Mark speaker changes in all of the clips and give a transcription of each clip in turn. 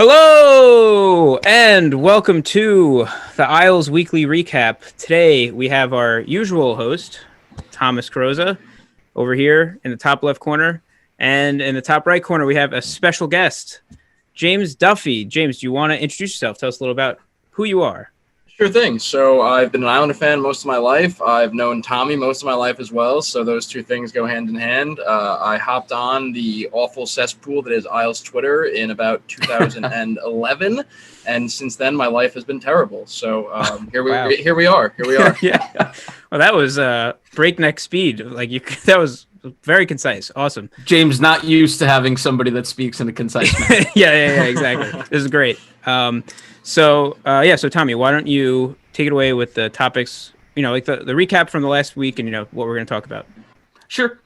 Speaker 1: Hello and welcome to the Isles Weekly Recap. Today we have our usual host, Thomas Croza, over here in the top left corner. And in the top right corner, we have a special guest, James Duffy. James, do you want to introduce yourself? Tell us a little about who you are.
Speaker 2: Sure thing. So I've been an Islander fan most of my life. I've known Tommy most of my life as well. So those two things go hand in hand. I hopped on the awful cesspool that is Isles Twitter in about 2011. And since then, my life has been terrible. So here we are.
Speaker 1: Yeah. Well, that was breakneck speed. That was very concise. Awesome.
Speaker 3: James not used to having somebody that speaks in a concise manner.
Speaker 1: Yeah, exactly. This is great. So Tommy, why don't you take it away with the topics, the recap from the last week and, what we're going to talk about.
Speaker 3: Sure.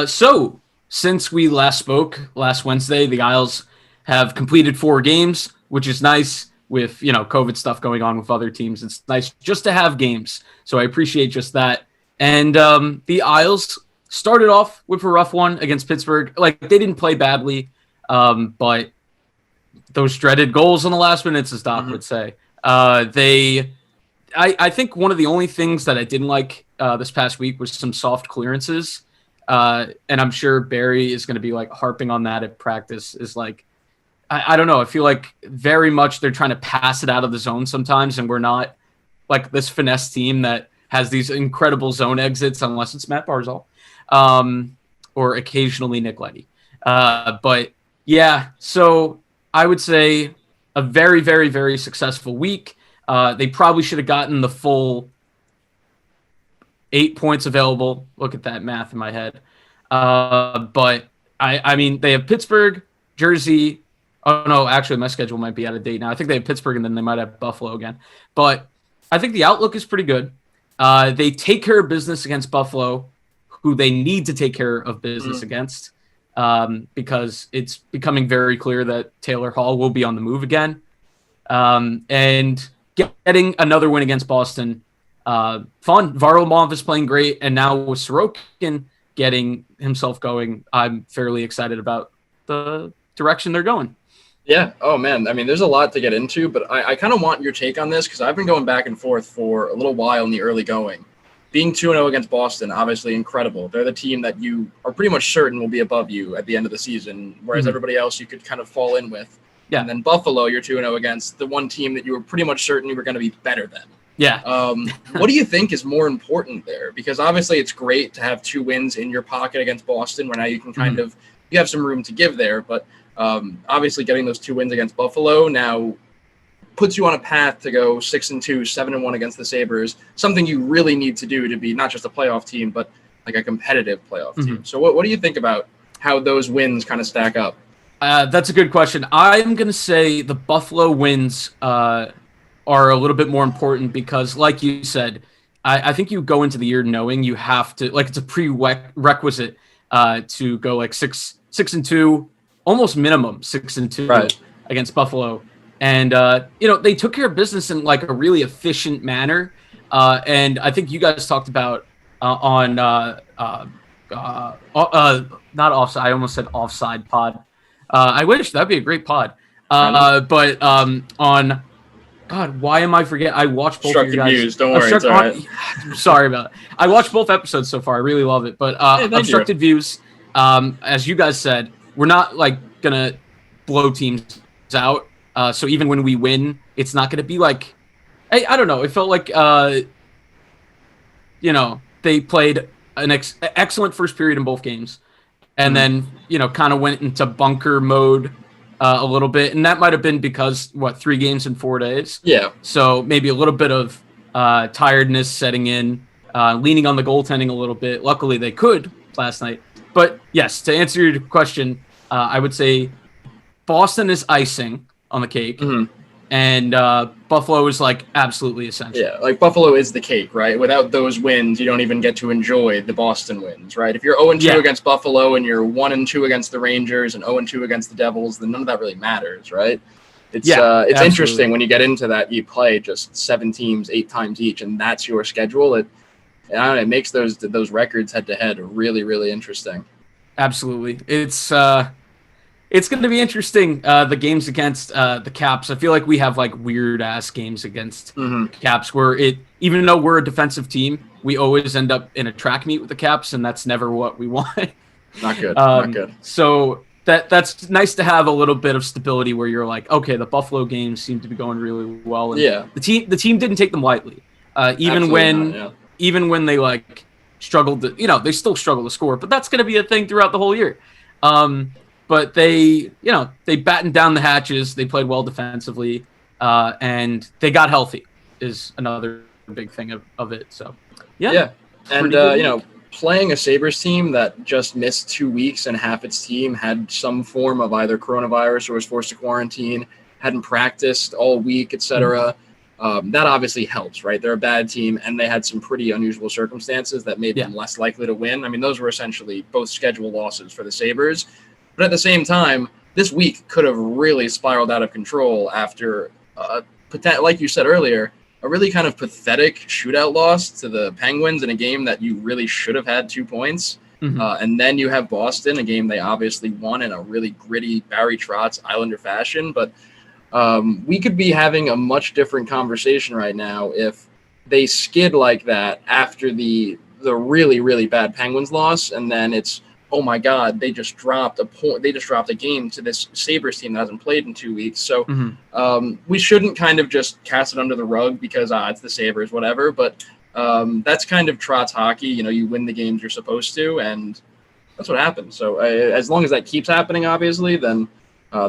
Speaker 3: So since we last spoke last Wednesday, the Isles have completed 4 games, which is nice with, COVID stuff going on with other teams. It's nice just to have games. So I appreciate just that. And the Isles started off with a rough one against Pittsburgh. They didn't play badly, but those dreaded goals in the last minutes, as Doc would say. I think one of the only things that I didn't like this past week was some soft clearances. And I'm sure Barry is going to be harping on that at practice is I don't know. I feel like very much they're trying to pass it out of the zone sometimes. And we're not this finesse team that has these incredible zone exits, unless it's Matt Barzal or occasionally Nick Leddy. But yeah, so I would say a very, very, very successful week. They probably should have gotten the full 8 points available. Look at that math in my head. But I mean, they have Pittsburgh, Jersey. Oh, no, actually, my schedule might be out of date now. I think they have Pittsburgh, and then they might have Buffalo again. But I think the outlook is pretty good. They take care of business against Buffalo, who they need to take care of business against. Because it's becoming very clear that Taylor Hall will be on the move again. And getting another win against Boston, fun. Varlamov is playing great, and now with Sorokin getting himself going, I'm fairly excited about the direction they're going.
Speaker 2: Yeah. Oh, man. I mean, there's a lot to get into, but I kind of want your take on this because I've been going back and forth for a little while in the early going. Being 2-0 against Boston, obviously incredible. They're the team that you are pretty much certain will be above you at the end of the season, whereas everybody else you could kind of fall in with.
Speaker 3: Yeah.
Speaker 2: And then Buffalo, you're 2-0 against the one team that you were pretty much certain you were going to be better than.
Speaker 3: Yeah.
Speaker 2: What do you think is more important there? Because obviously it's great to have 2 wins in your pocket against Boston where now you can kind of – you have some room to give there. But obviously getting those 2 wins against Buffalo now – puts you on a path to go 6-2, 7-1 against the Sabres, something you really need to do to be not just a playoff team, but a competitive playoff team. So what do you think about how those wins kind of stack up?
Speaker 3: That's a good question. I'm going to say the Buffalo wins are a little bit more important because, like you said, I think you go into the year knowing you have to, it's a prerequisite to go 6-2, almost minimum 6-2 against Buffalo. And, they took care of business in a really efficient manner. And I think you guys talked about not offside. I almost said offside pod. I wish that'd be a great pod. But on God, why am I forgetting? I watched both of you guys.
Speaker 2: Views. Don't worry. It's all right.
Speaker 3: Sorry about it. I watched both episodes so far. I really love it. But obstructed views, as you guys said, we're not going to blow teams out. So even when we win, it's not going to be I don't know. It felt like, they played an excellent first period in both games and then, kind of went into bunker mode a little bit. And that might have been because, 3 games in 4 days?
Speaker 2: Yeah.
Speaker 3: So maybe a little bit of tiredness setting in, leaning on the goaltending a little bit. Luckily, they could last night. But, yes, to answer your question, I would say Boston is icing on the cake, and Buffalo is absolutely essential.
Speaker 2: Yeah, Buffalo is the cake, right? Without those wins, you don't even get to enjoy the Boston wins, right? If you're 0-2 against Buffalo and you're 1-2 against the Rangers and 0-2 against the Devils, then none of that really matters, right? It's interesting when you get into that. You play just 7 teams 8 times each, and that's your schedule. It makes those records head to head really, really interesting.
Speaker 3: Absolutely, it's it's going to be interesting. The games against the Caps. I feel like we have like weird ass games against Caps where even though we're a defensive team, we always end up in a track meet with the Caps, and that's never what we want.
Speaker 2: Not good. Not good.
Speaker 3: So that's nice to have a little bit of stability where you're like, okay, the Buffalo games seem to be going really well. And the team didn't take them lightly. Even when they like struggled to, they still struggle to score, but that's going to be a thing throughout the whole year. But they battened down the hatches. They played well defensively, and they got healthy is another big thing of it. So, yeah.
Speaker 2: And, playing a Sabres team that just missed 2 weeks and half its team had some form of either coronavirus or was forced to quarantine, hadn't practiced all week, etc. That obviously helps, right? They're a bad team, and they had some pretty unusual circumstances that made them less likely to win. I mean, those were essentially both schedule losses for the Sabres. But at the same time, this week could have really spiraled out of control after, like you said earlier, a really kind of pathetic shootout loss to the Penguins in a game that you really should have had 2 points. And then you have Boston, a game they obviously won in a really gritty Barry Trotz Islander fashion. But we could be having a much different conversation right now if they skid like that after the really, really bad Penguins loss. And then it's, oh my God, they just dropped a point. They just dropped a game to this Sabres team that hasn't played in 2 weeks. So we shouldn't kind of just cast it under the rug because it's the Sabres, whatever. But that's kind of Trotz hockey. You win the games you're supposed to, and that's what happens. So as long as that keeps happening, obviously, then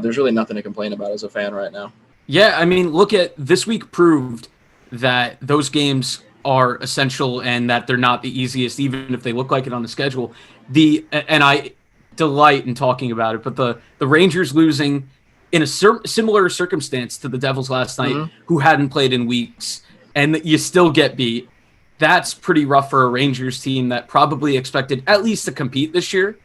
Speaker 2: there's really nothing to complain about as a fan right now.
Speaker 3: Yeah, I mean, look at this week proved that those games are essential and that they're not the easiest, even if they look like it on the schedule. And I delight in talking about it, but the Rangers losing in a similar circumstance to the Devils last night, who hadn't played in weeks, and you still get beat. That's pretty rough for a Rangers team that probably expected at least to compete this year.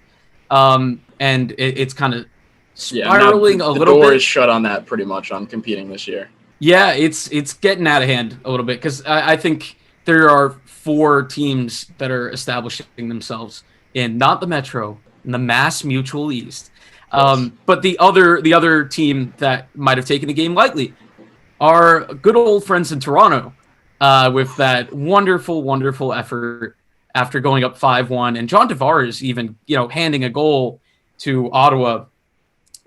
Speaker 3: And it's kind of spiraling a little bit.
Speaker 2: The door is shut on that pretty much on competing this year.
Speaker 3: Yeah, it's getting out of hand a little bit because I think there are 4 teams that are establishing themselves in not the Metro, in the Mass Mutual East. But the other team that might have taken a game lightly are good old friends in Toronto with that wonderful, wonderful effort after going up 5-1. And John Tavares even, handing a goal to Ottawa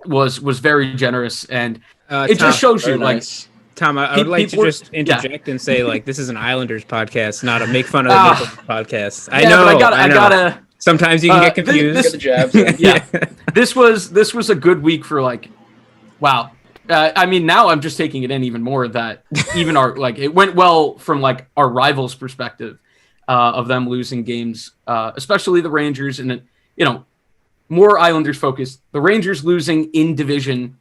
Speaker 3: was very generous. And it just shows you,
Speaker 2: nice.
Speaker 1: Tom, I would like to just interject and say, this is an Islanders podcast, not a make fun of the Maple Leafs podcast. I know.
Speaker 3: But I gotta.
Speaker 1: Sometimes you can get confused.
Speaker 2: Get the jabs in.
Speaker 3: Yeah, this was a good week for wow. I mean, now I'm just taking it in even more that even it went well from our rivals' perspective of them losing games, especially the Rangers, and more Islanders focused. The Rangers losing in division.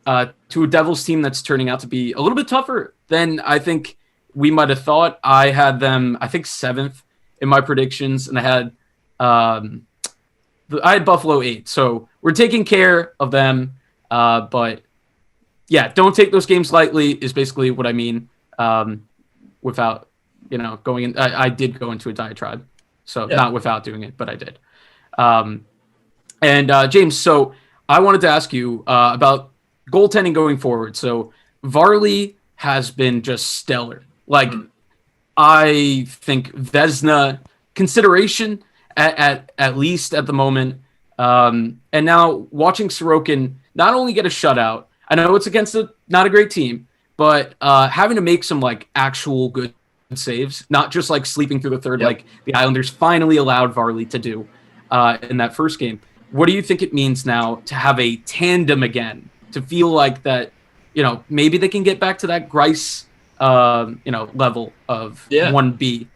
Speaker 3: To a Devils team that's turning out to be a little bit tougher than I think we might have thought. I had them, I think, 7th in my predictions, and I had Buffalo 8. So we're taking care of them, but yeah, don't take those games lightly is basically what I mean. Without going in, I did go into a diatribe, so not without doing it, but I did. And James, so I wanted to ask you about goaltending going forward. So Varley has been just stellar. I think Vezina consideration at least at the moment. And now watching Sorokin not only get a shutout, I know it's against not a great team, but having to make some actual good saves, not just sleeping through the third, like the Islanders finally allowed Varley to do in that first game. What do you think it means now to have a tandem again? To feel like that, maybe they can get back to that Grice, level of 1B.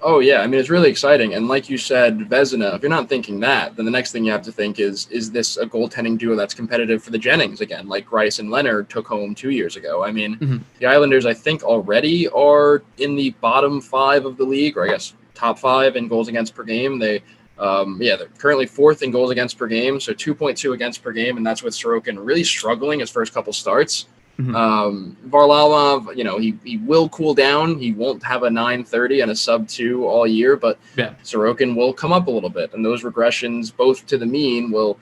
Speaker 2: Oh, yeah. I mean, it's really exciting. And like you said, Vezina, if you're not thinking that, then the next thing you have to think is this a goaltending duo that's competitive for the Jennings again, like Grice and Leonard took home 2 years ago? I mean, the Islanders, I think, already are in the bottom 5 of the league, or I guess top 5 in goals against per game. They're currently 4th in goals against per game, so 2.2 against per game, and that's with Sorokin really struggling his first couple starts. Varlamov, he will cool down. He won't have a 930 and a sub-2 all year, but Sorokin will come up a little bit, and those regressions, both to the mean, will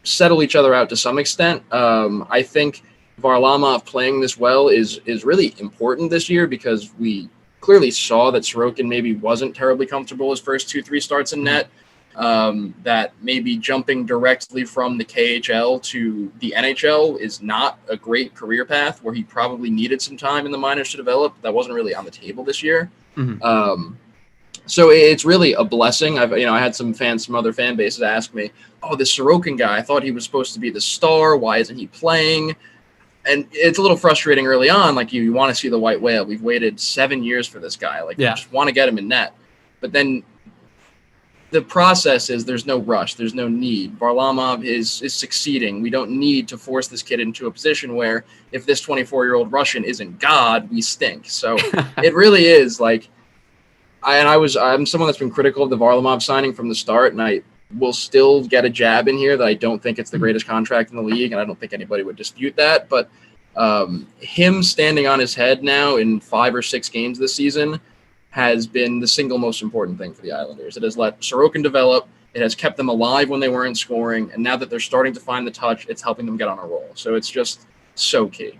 Speaker 2: settle each other out to some extent. I think Varlamov playing this well is really important this year because we clearly saw that Sorokin maybe wasn't terribly comfortable his first 2-3 starts in net. That maybe jumping directly from the KHL to the NHL is not a great career path where he probably needed some time in the minors to develop. That wasn't really on the table this year. So it's really a blessing. I had some fans from other fan bases ask me, "Oh, this Sorokin guy, I thought he was supposed to be the star. Why isn't he playing?" And it's a little frustrating early on. Like you want to see the white whale. We've waited 7 years for this guy. Like you just want to get him in net. But then the process is there's no rush. There's no need. Varlamov is succeeding. We don't need to force this kid into a position where if this 24-year-old Russian isn't God, we stink. So it really is like, I'm someone that's been critical of the Varlamov signing from the start, and I will still get a jab in here that I don't think it's the greatest contract in the league, and I don't think anybody would dispute that. But him standing on his head now in 5 or 6 games this season has been the single most important thing for the Islanders. It has let Sorokin develop. It has kept them alive when they weren't scoring, and now that they're starting to find the touch, it's helping them get on a roll. So it's just so key.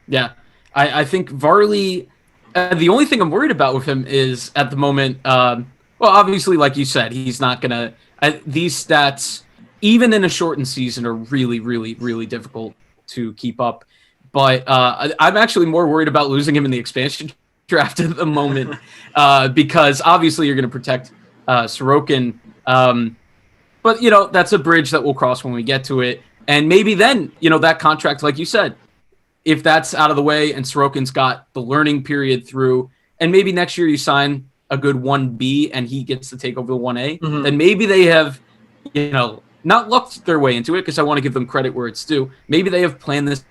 Speaker 2: Yeah,
Speaker 3: I think Varley. The only thing I'm worried about with him is at the moment, well, obviously, like you said, he's not going to – these stats, even in a shortened season, are really, really, really difficult to keep up. But I'm actually more worried about losing him in the expansion draft at the moment because obviously you're going to protect Sorokin. But, that's a bridge that we'll cross when we get to it. And maybe then, that contract, like you said, if that's out of the way and Sorokin's got the learning period through, and maybe next year you sign a good 1B and he gets to take over the 1A, then maybe they have, not lucked their way into it because I want to give them credit where it's due. Maybe they have planned this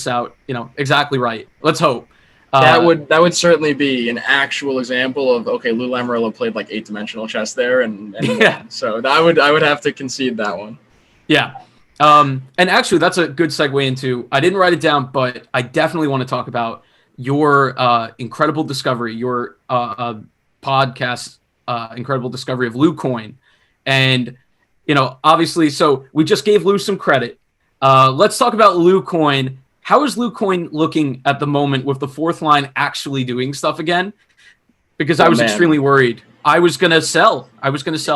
Speaker 3: out, exactly right. Let's hope.
Speaker 2: That would certainly be an actual example of, okay, Lou Lamoriello played like 8-dimensional chess there, and yeah. So I would have to concede that one.
Speaker 3: Yeah. And actually, that's a good segue into, I didn't write it down, but I definitely want to talk about your incredible discovery, your podcast incredible discovery of Lou Coin. And, obviously, so we just gave Lou some credit. Let's talk about Lou Coin. How is Lou Coin looking at the moment with the fourth line actually doing stuff again? Because I was extremely worried. I was going to sell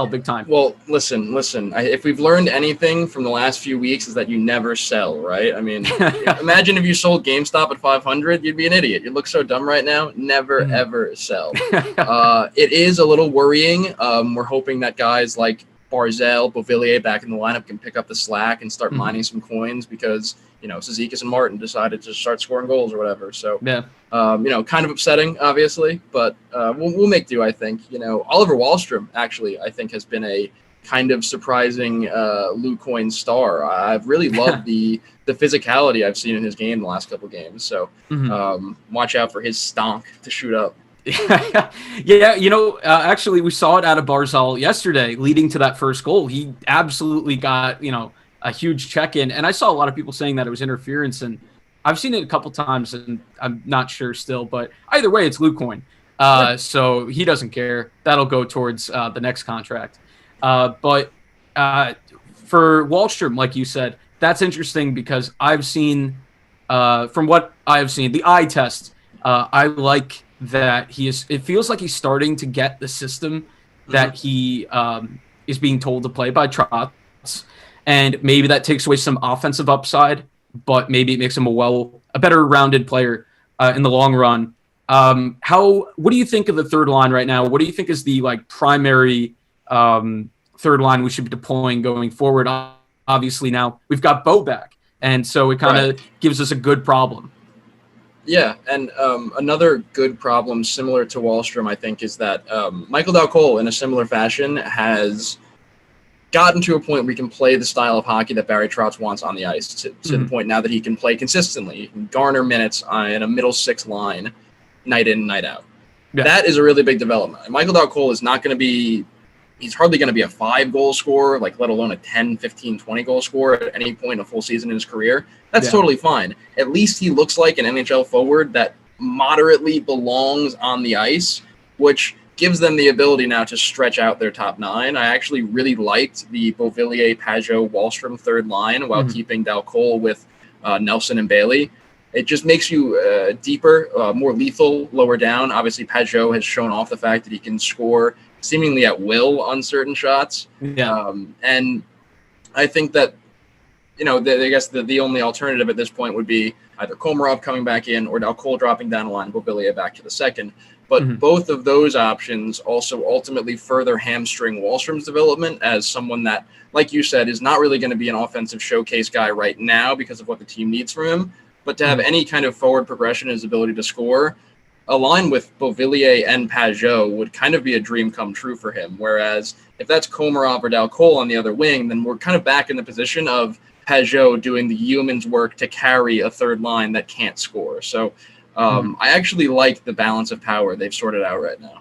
Speaker 3: big time.
Speaker 2: Well, listen. If we've learned anything from the last few weeks is that you never sell, right? I mean, imagine if you sold GameStop at 500, you'd be an idiot. You look so dumb right now. Never, ever sell. It is a little worrying. We're hoping that guys like Barzal, Beauvillier back in the lineup can pick up the slack and start mining some coins because, Cizikas and Martin decided to start scoring goals or whatever. So, kind of upsetting, obviously, but we'll make do, I think. Oliver Wahlstrom, actually, I think has been a kind of surprising Lou Coin star. I've really loved the physicality I've seen in his game the last couple of games. So watch out for his stonk to shoot up.
Speaker 3: Actually, we saw it out of Barzal yesterday, leading to that first goal. He absolutely got, a huge check-in, and I saw a lot of people saying that it was interference, and I've seen it a couple times, and I'm not sure still, but either way, it's Lou Coin. So he doesn't care. That'll go towards the next contract. But for Wahlstrom, like you said, that's interesting because I've seen, from what I've seen, the eye test, I like that it feels like he's starting to get the system that he is being told to play by Trotz. And maybe that takes away some offensive upside, but maybe it makes him a better rounded player in the long run. What do you think of the third line right now? What do you think is the primary third line we should be deploying going forward? Obviously now we've got Bo back, and so it kind of gives us a good problem.
Speaker 2: Yeah, and another good problem similar to Wahlstrom, I think, is that Michael Dal-Cole, in a similar fashion, has gotten to a point where he can play the style of hockey that Barry Trotz wants on the ice to the point now that he can play consistently. He can garner minutes in a middle six line, night in, night out. Yeah. That is a really big development. And Michael Dal-Cole is not going to be – he's hardly going to be a 5-goal scorer, let alone a 10, 15, 20-goal scorer at any point in a full season in his career. That's totally fine. At least he looks like an NHL forward that moderately belongs on the ice, which – gives them the ability now to stretch out their top 9. I actually really liked the Beauvillier, Pajot, Wallstrom third line while keeping Dal Cole with Nelson and Bailey. It just makes you deeper, more lethal, lower down. Obviously, Pajot has shown off the fact that he can score seemingly at will on certain shots.
Speaker 3: Yeah.
Speaker 2: And I think that, I guess the only alternative at this point would be either Komarov coming back in or Dal Cole dropping down the line, Beauvillier back to the second. But both of those options also ultimately further hamstring Wallstrom's development as someone that, like you said, is not really going to be an offensive showcase guy right now because of what the team needs from him. But to have any kind of forward progression in his ability to score, a line with Beauvillier and Pajot would kind of be a dream come true for him. Whereas if that's Komarov or Dal Cole on the other wing, then we're kind of back in the position of Pajot doing the yeoman's work to carry a third line that can't score. So I actually like the balance of power they've sorted out right now.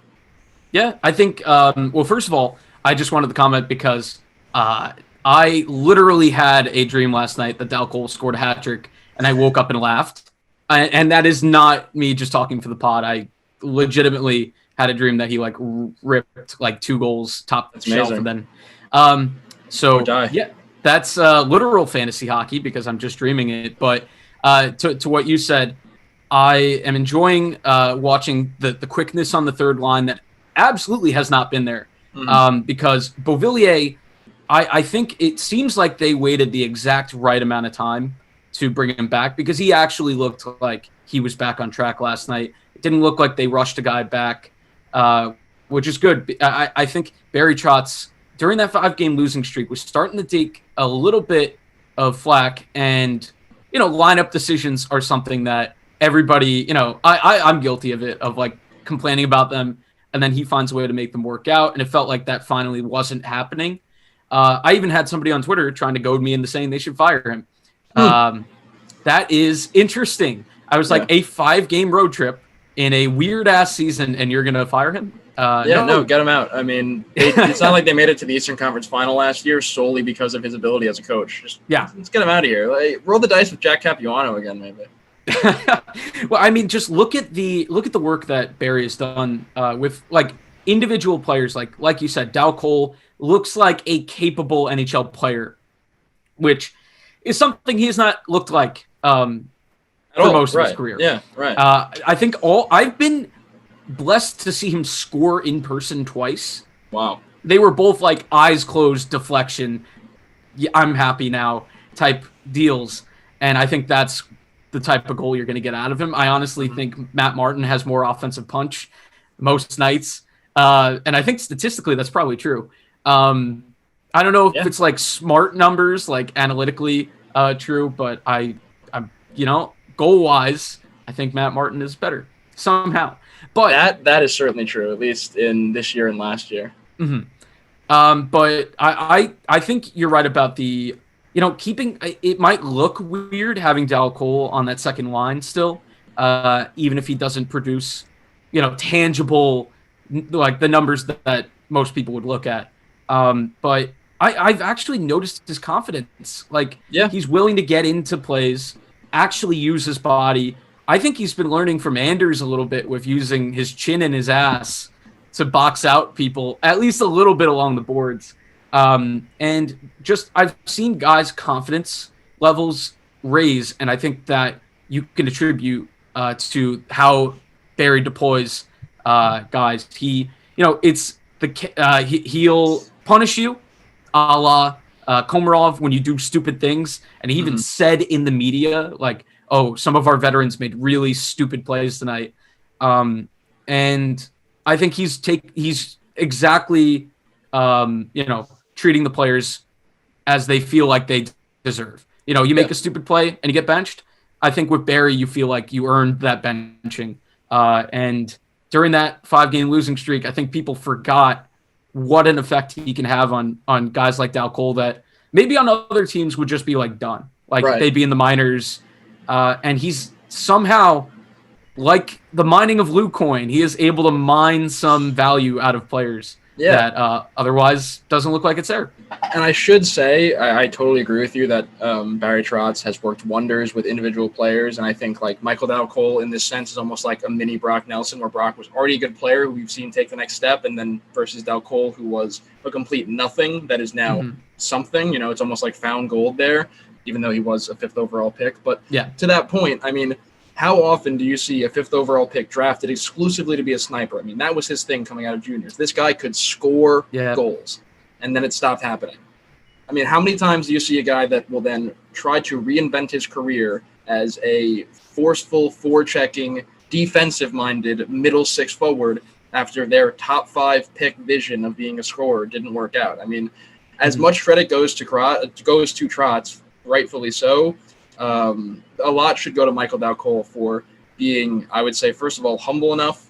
Speaker 3: Yeah, I think, well, first of all, I just wanted to comment because I literally had a dream last night that Dal Cole scored a hat trick, and I woke up and laughed. And that is not me just talking for the pod. I legitimately had a dream that he ripped 2 goals top
Speaker 2: That's
Speaker 3: shelf.
Speaker 2: amazing.
Speaker 3: And then,
Speaker 2: Yeah,
Speaker 3: that's literal fantasy hockey because I'm just dreaming it. But to what you said, I am enjoying watching the quickness on the third line that absolutely has not been there. Because Beauvillier, I think it seems like they waited the exact right amount of time to bring him back because he actually looked like he was back on track last night. It didn't look like they rushed a guy back, which is good. I think Barry Trotz, during that 5-game losing streak, was starting to take a little bit of flack, and lineup decisions are something that everybody, I'm guilty of it, of complaining about them, and then he finds a way to make them work out, and it felt like that finally wasn't happening. I even had somebody on Twitter trying to goad me into saying they should fire him. That is interesting. I was like, a 5-game road trip in a weird ass season, and you're gonna fire him?
Speaker 2: No, get him out. I mean, it's not like they made it to the Eastern Conference Final last year solely because of his ability as a coach. Let's get him out of here. Roll the dice with Jack Capuano again, maybe.
Speaker 3: Well, I mean, just look at the work that Barry has done with individual players, like you said. Dal Cole looks like a capable NHL player, which is something he has not looked like for most of his career.
Speaker 2: Yeah, right.
Speaker 3: I think I've been blessed to see him score in person twice.
Speaker 2: Wow.
Speaker 3: They were both eyes closed, deflection, I'm happy now type deals, and I think that's the type of goal you're going to get out of him. I honestly think Matt Martin has more offensive punch most nights, and I think statistically that's probably true. I don't know if it's smart numbers, analytically true, but I'm goal wise, I think Matt Martin is better somehow. But
Speaker 2: that is certainly true, at least in this year and last year.
Speaker 3: But I think you're right about the keeping. It might look weird having Dal Cole on that second line still, even if he doesn't produce tangible the numbers that most people would look at. But I've actually noticed his confidence. He's willing to get into plays, actually use his body. I think he's been learning from Anders a little bit with using his chin and his ass to box out people, at least a little bit along the boards. And just I've seen guys' confidence levels raise, and I think that you can attribute to how Barry deploys guys. He'll punish you, a la Komarov, when you do stupid things, and he even said in the media some of our veterans made really stupid plays tonight, and I think he's exactly treating the players as they feel like they deserve. You make a stupid play and you get benched. I think with Barry, you feel like you earned that benching. And during that 5-game losing streak, I think people forgot what an effect he can have on guys like Dal Cole that maybe on other teams would just be done. They'd be in the minors. And he's somehow, like the mining of Lucoin, he is able to mine some value out of players. that otherwise doesn't look like it's there.
Speaker 2: And I should say, I totally agree with you that Barry Trotz has worked wonders with individual players. And I think like Michael Dow Cole in this sense is almost like a mini Brock Nelson, where Brock was already a good player who we've seen take the next step. And then versus Dow Cole, who was a complete nothing that is now something. It's almost like found gold there, even though he was a 5th overall pick. But to that point, I mean, how often do you see a 5th overall pick drafted exclusively to be a sniper? I mean, that was his thing coming out of juniors. This guy could score goals, and then it stopped happening. I mean, how many times do you see a guy that will then try to reinvent his career as a forceful, forechecking, defensive-minded middle 6 forward after their top 5 pick vision of being a scorer didn't work out? I mean, as much credit goes to Trotz, rightfully so, a lot should go to Michael Dow Cole for being, I would say, first of all, humble enough,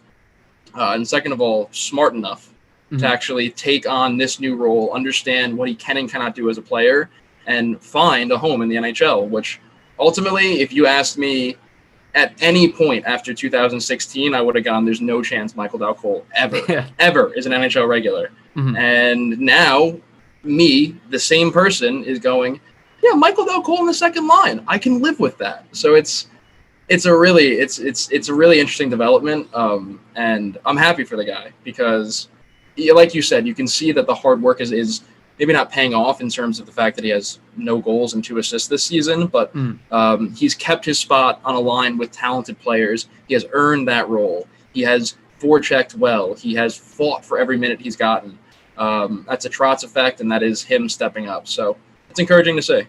Speaker 2: and second of all, smart enough to actually take on this new role, understand what he can and cannot do as a player, and find a home in the NHL, which ultimately, if you asked me at any point after 2016, I would have gone, there's no chance Michael Dow Cole ever is an NHL regular. And now, me, the same person, is going, yeah, Michael Dow Cole in the second line. I can live with that. So it's a really interesting development, and I'm happy for the guy because, like you said, you can see that the hard work is maybe not paying off in terms of the fact that he has no goals and 2 assists this season, but he's kept his spot on a line with talented players. He has earned that role. He has forechecked well. He has fought for every minute he's gotten. That's a Trotz effect, and that is him stepping up. So it's encouraging to see.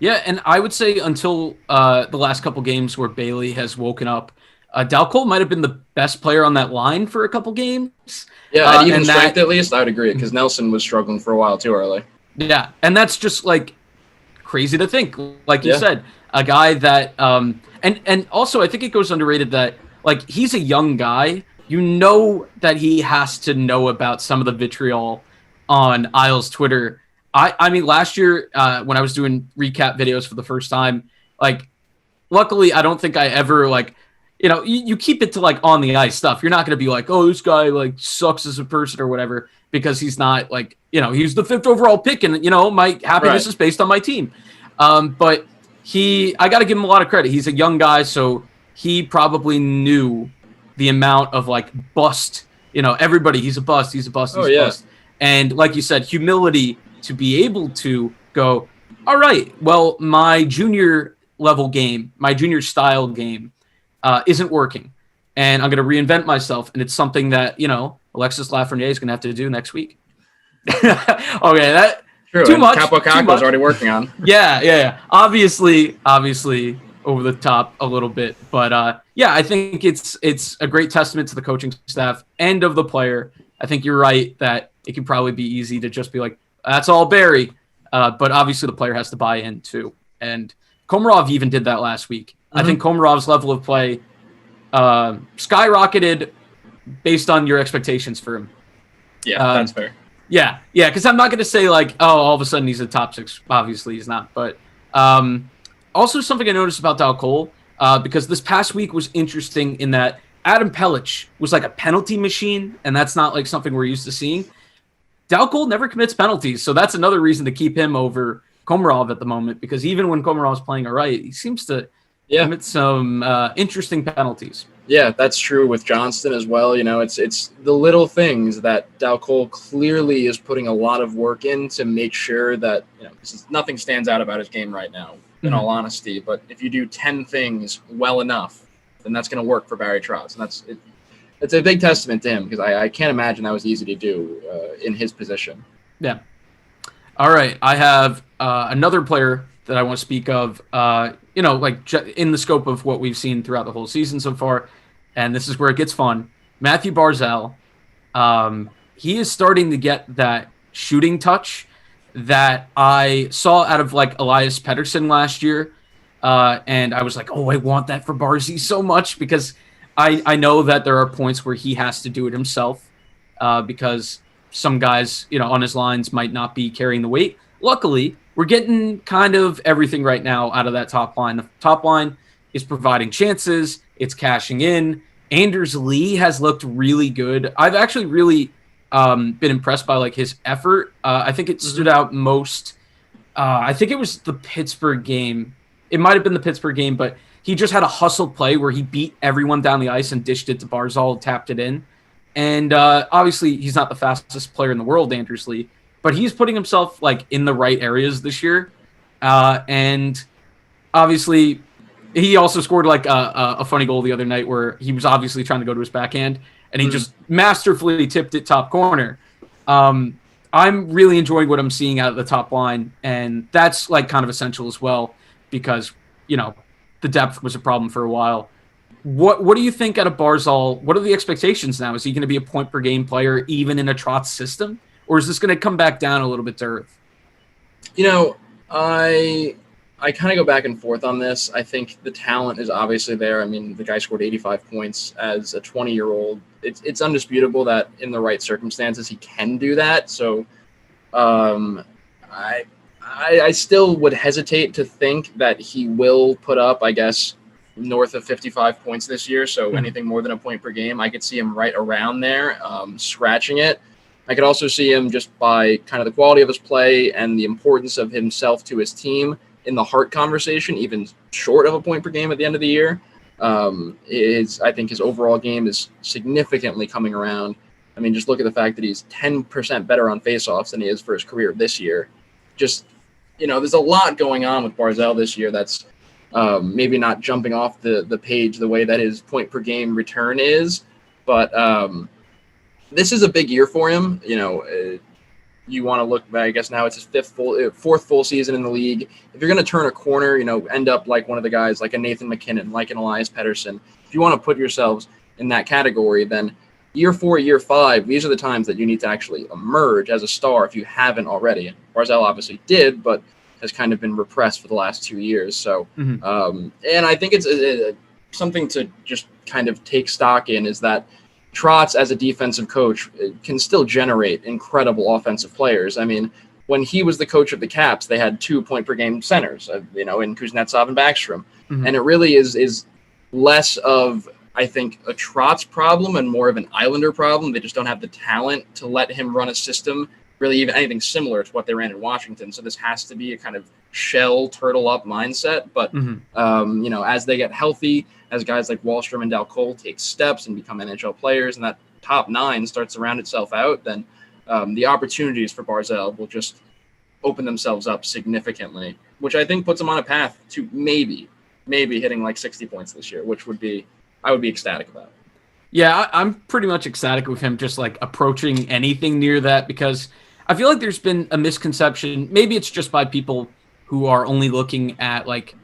Speaker 3: Yeah, and I would say until the last couple games where Bailey has woken up, Dow Cole might have been the best player on that line for a couple games.
Speaker 2: Yeah, and even strength at least, I would agree, because Nelson was struggling for a while too early.
Speaker 3: Yeah, and that's just like crazy to think. Like you said, a guy that, and also I think it goes underrated that like he's a young guy. You know that he has to know about some of the vitriol on Isles Twitter. I mean, last year when I was doing recap videos for the first time, like, luckily I don't think I ever like, you keep it to like on the ice stuff. You're not going to be like, oh, this guy like sucks as a person or whatever, because he's not like, he's the 5th overall pick and, my happiness is based on my team. But I got to give him a lot of credit. He's a young guy, so he probably knew the amount of like bust, everybody, he's a bust, he's a bust. And like you said, humility to be able to go, all right, well, my junior level game, my junior style game isn't working. And I'm going to reinvent myself. And it's something that, Alexis Lafreniere is going to have to do next week. Okay, that
Speaker 2: true.
Speaker 3: Too much.
Speaker 2: Capo Caco's already working on.
Speaker 3: Yeah. Obviously over the top a little bit. But I think it's a great testament to the coaching staff and of the player. I think you're right that it can probably be easy to just be like, that's all Barry. But obviously the player has to buy in too. And Komarov even did that last week. I think Komarov's level of play skyrocketed based on your expectations for him.
Speaker 2: Yeah, that's fair.
Speaker 3: Yeah, because I'm not going to say like, oh, all of a sudden he's a top 6. Obviously he's not. But also something I noticed about Dow Cole, because this past week was interesting in that Adam Pellich was like a penalty machine, and that's not like something we're used to seeing. Dow Cole never commits penalties, so that's another reason to keep him over Komarov at the moment, because even when Komarov's playing all right, he seems to commit some interesting penalties. Yeah,
Speaker 2: that's true with Johnston as well. It's the little things that Dow Cole clearly is putting a lot of work in to make sure that nothing stands out about his game right now, in all honesty. But if you do 10 things well enough, then that's going to work for Barry Trotz, and it's a big testament to him, because I can't imagine that was easy to do in his position.
Speaker 3: Yeah. All right, I have another player that I want to speak of, in the scope of what we've seen throughout the whole season so far, and this is where it gets fun. Matthew Barzal, he is starting to get that shooting touch that I saw out of like Elias Pettersson last year, and I was like, oh, I want that for Barzy so much, because I know that there are points where he has to do it himself, because some guys, on his lines might not be carrying the weight. Luckily, we're getting kind of everything right now out of that top line. The top line is providing chances. It's cashing in. Anders Lee has looked really good. I've actually really been impressed by like his effort. I think it stood out most. I think it was the Pittsburgh game. It might have been the Pittsburgh game, but he just had a hustle play where he beat everyone down the ice and dished it to Barzal, tapped it in. And obviously, he's not the fastest player in the world, Anders Lee, but he's putting himself like in the right areas this year. And obviously, he also scored like a funny goal the other night where he was obviously trying to go to his backhand, and he just masterfully tipped it top corner. I'm really enjoying what I'm seeing out of the top line, and that's like kind of essential as well because, you know, the depth was a problem for a while. What do you think out of Barzal? What are the expectations now? Is he going to be a point per game player even in a Trotz system, or is this going to come back down a little bit to earth?
Speaker 2: You know, I kind of go back and forth on this. I think the talent is obviously there. I mean, the guy scored 85 points as a 20-year-old. It's undisputable that in the right circumstances he can do that. So I still would hesitate to think that he will put up, I guess, north of 55 points this year. So anything more than a point per game, I could see him right around there, scratching it. I could also see him just by kind of the quality of his play and the importance of himself to his team in the Hart conversation, even short of a point per game at the end of the year. I think his overall game is significantly coming around. I mean, just look at the fact that he's 10% better on faceoffs than he is for his career this year. Just, you know, there's a lot going on with Barzal this year that's maybe not jumping off the page the way that his point per game return is, but this is a big year for him. You know, you want to look back, I guess now it's his fourth full season in the league. If you're going to turn a corner, you know, end up like one of the guys like a Nathan McKinnon, like an Elias Pettersson, if you want to put yourselves in that category, then year 4, year 5, these are the times that you need to actually emerge as a star if you haven't already. Barzal obviously did, but has kind of been repressed for the last 2 years. So, and I think it's something to just kind of take stock in is that Trotz, as a defensive coach, can still generate incredible offensive players. I mean, when he was the coach of the Caps, they had 2 point per game centers, you know, in Kuznetsov and Backstrom. And it really is less of, I think, a Trotz problem and more of an Islander problem. They just don't have the talent to let him run a system, really even anything similar to what they ran in Washington. So this has to be a kind of shell, turtle up mindset. But, you know, as they get healthy, as guys like Wahlstrom and Dal Cole take steps and become NHL players, and that top 9 starts to round itself out, then the opportunities for Barzal will just open themselves up significantly, which I think puts him on a path to maybe hitting like 60 points this year, which I would be ecstatic about.
Speaker 3: Yeah, I'm pretty much ecstatic with him just like approaching anything near that because I feel like there's been a misconception. Maybe it's just by people who are only looking at like,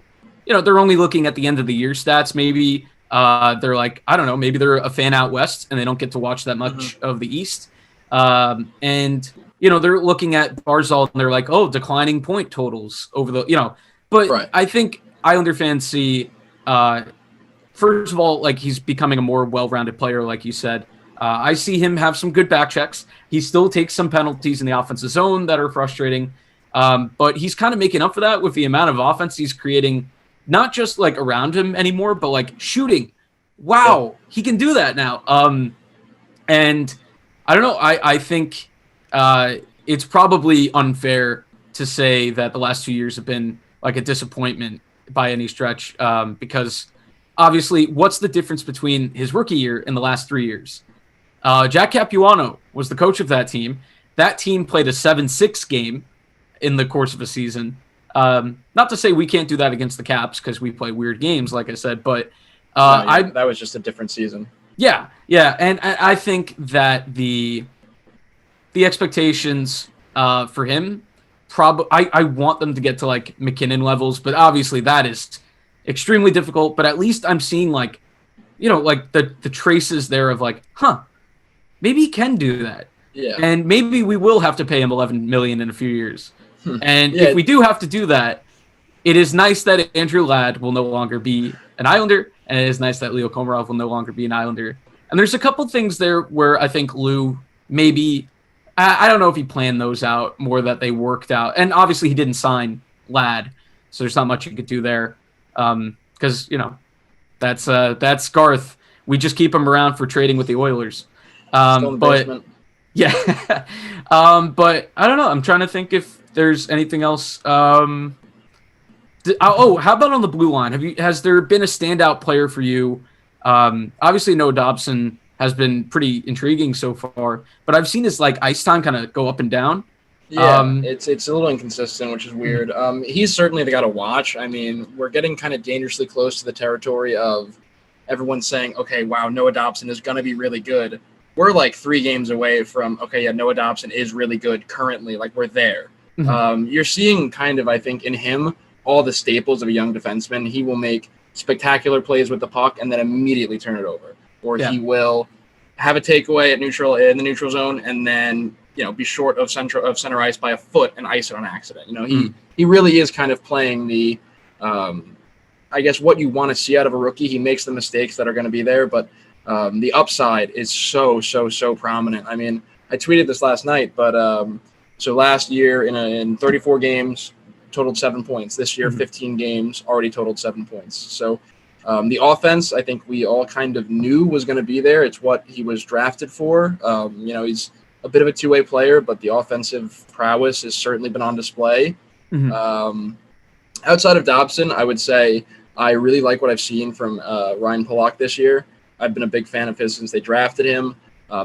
Speaker 3: you know, they're only looking at the end of the year stats. Maybe they're like, I don't know, maybe they're a fan out west and they don't get to watch that much of the East. And, you know, they're looking at Barzal and they're like, oh, declining point totals over the, you know, but I think Islander fans see, first of all, like he's becoming a more well-rounded player, like you said. I see him have some good back checks. He still takes some penalties in the offensive zone that are frustrating. But he's kind of making up for that with the amount of offense he's creating, not just like around him anymore, but like shooting. Wow, he can do that now. And I don't know. I think it's probably unfair to say that the last 2 years have been like a disappointment by any stretch because obviously what's the difference between his rookie year and the last 3 years? Jack Capuano was the coach of that team. That team played a 7-6 game in the course of a season. Not to say we can't do that against the Caps because we play weird games, like I said, but
Speaker 2: that was just a different season.
Speaker 3: Yeah, and I think that the expectations for him, I want them to get to like McKinnon levels, but obviously that is extremely difficult. But at least I'm seeing like, you know, like the traces there of like, maybe he can do that.
Speaker 2: Yeah.
Speaker 3: And maybe we will have to pay him $11 million in a few years. And if we do have to do that, it is nice that Andrew Ladd will no longer be an Islander, and it is nice that Leo Komarov will no longer be an Islander. And there's a couple things there where I think Lou maybe, I don't know if he planned those out more that they worked out. And obviously he didn't sign Ladd, so there's not much you could do there. Because, you know, that's Garth. We just keep him around for trading with the Oilers. But Yeah. But I don't know. I'm trying to think if there's anything else. How about on the blue line? Has there been a standout player for you? Obviously, Noah Dobson has been pretty intriguing so far, but I've seen his like ice time kind of go up and down.
Speaker 2: Yeah, it's a little inconsistent, which is
Speaker 3: Mhm.
Speaker 2: weird. He's certainly the guy to watch. I mean, we're getting kind of dangerously close to the territory of everyone saying, okay, wow, Noah Dobson is going to be really good. We're like 3 games away from, okay, yeah, Noah Dobson is really good currently. Like, we're there.
Speaker 3: Mhm.
Speaker 2: You're seeing kind of, I think, in him, all the staples of a young defenseman. He will make spectacular plays with the puck and then immediately turn it over. Or
Speaker 3: Yeah.
Speaker 2: he will have a takeaway in the neutral zone and then be short of center ice by a foot and ice it on accident. He really is kind of playing the I guess what you want to see out of a rookie. He makes the mistakes that are going to be there, but the upside is so prominent. I mean, I tweeted this last night, but so last year in 34 games, totaled 7 points. This year, 15 games, already totaled 7 points. So the offense, I think we all kind of knew was going to be there. It's what he was drafted for. He's a bit of a two-way player, but the offensive prowess has certainly been on display.
Speaker 3: Mhm.
Speaker 2: Outside of Dobson, I would say I really like what I've seen from Ryan Pollock this year. I've been a big fan of his since they drafted him.